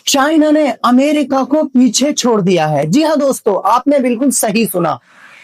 China ने America को पीछे छोड़ दिया है। जी हाँ दोस्तों, आपने बिल्कुल सही सुना।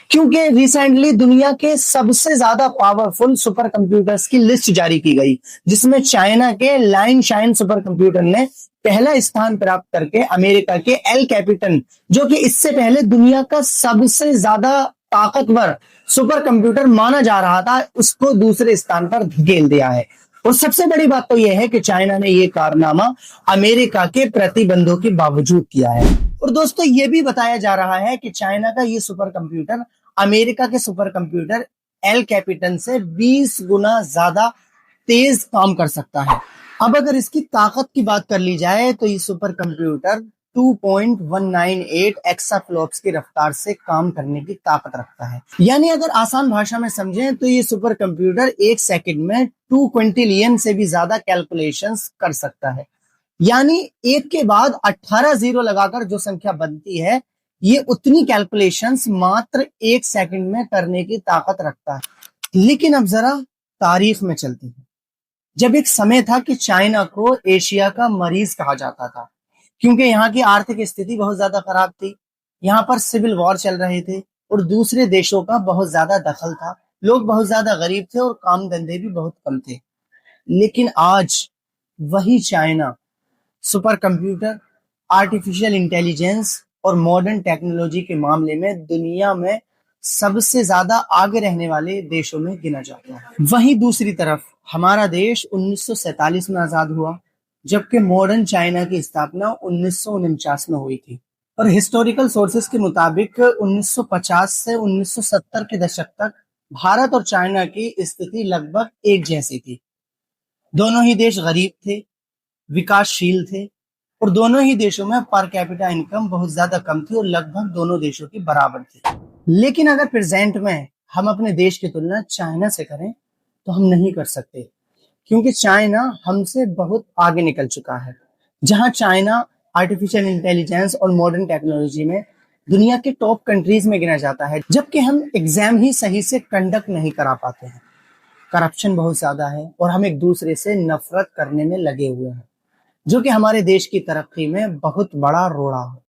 क्योंकि रिसेंटली दुनिया के सबसे ज्यादा पावरफुल सुपर कंप्यूटर्स की लिस्ट जारी की गई, जिसमें चाइना के लाइन शाइन सुपर कंप्यूटर ने पहला स्थान प्राप्त करके अमेरिका के एल कैपिटन, जो कि इससे पहले दुनिया का सबसे ज्यादा ताकतवर सुपर कंप्यूटर माना जा रहा था, उसको दूसरे स्थान पर धकेल दिया है। और सबसे बड़ी बात तो यह है कि चाइना ने यह कारनामा अमेरिका के प्रतिबंधों के बावजूद किया है। और दोस्तों, यह भी बताया जा रहा है कि चाइना का यह सुपर कंप्यूटर अमेरिका के सुपर कंप्यूटर एल कैपिटन से 20 गुना ज्यादा तेज काम कर सकता है। अब अगर इसकी ताकत की बात कर ली जाए तो ये सुपर कंप्यूटर 2.198 एक्साफ्लॉप्स की रफ्तार से काम करने की ताकत रखता है। यानी अगर आसान भाषा में समझें तो ये सुपर कंप्यूटर एक सेकंड में 2 क्विंटिलियन से भी ज्यादा कैलकुलेशंस कर सकता है। यानी एक के बाद 18 जीरो लगाकर जो संख्या बनती है, ये उतनी कैलकुलेशंस मात्र एक सेकंड में करने की ताकत रखता है। लेकिन अब जरा तारीख में चलते हैं। जब एक समय था कि चाइना को एशिया का मरीज कहा जाता था, क्योंकि यहाँ की आर्थिक स्थिति बहुत ज्यादा खराब थी। यहाँ पर सिविल वॉर चल रहे थे और दूसरे देशों का बहुत ज्यादा दखल था। लोग बहुत ज्यादा गरीब थे और काम धंधे भी बहुत कम थे। लेकिन आज वही China super computer, artificial intelligence और मॉडर्न टेक्नोलॉजी के मामले में दुनिया में सबसे ज्यादा आगे रहने वाले देशों में गिना जाता है। वहीं दूसरी तरफ हमारा देश 1947 में आजाद हुआ, जबकि मॉडर्न चाइना की स्थापना 1949 में हुई थी। और हिस्टोरिकल सोर्सेस के मुताबिक 1950 से 1970 के दशक तक भारत और चाइना की स्थिति लगभग एक जैसी थी। दोनों ही देश गरीब थे, विकासशील थे और दोनों ही देशों में पर कैपिटा इनकम बहुत ज्यादा कम थी और लगभग दोनों देशों की बराबर थी। लेकिन अगर प्रेजेंट में हम अपने देश की तुलना चाइना से करें तो हम नहीं कर सकते, क्योंकि चाइना हमसे बहुत आगे निकल चुका है। जहां चाइना आर्टिफिशियल इंटेलिजेंस और मॉडर्न टेक्नोलॉजी में दुनिया के टॉप कंट्रीज में गिना जाता है, जबकि हम एग्जाम ही सही से कंडक्ट नहीं करा पाते हैं। करप्शन बहुत ज्यादा है और हम एक दूसरे से नफरत करने में लगे हुए हैं, जो कि हमारे देश की तरक्की में बहुत बड़ा रोड़ा है।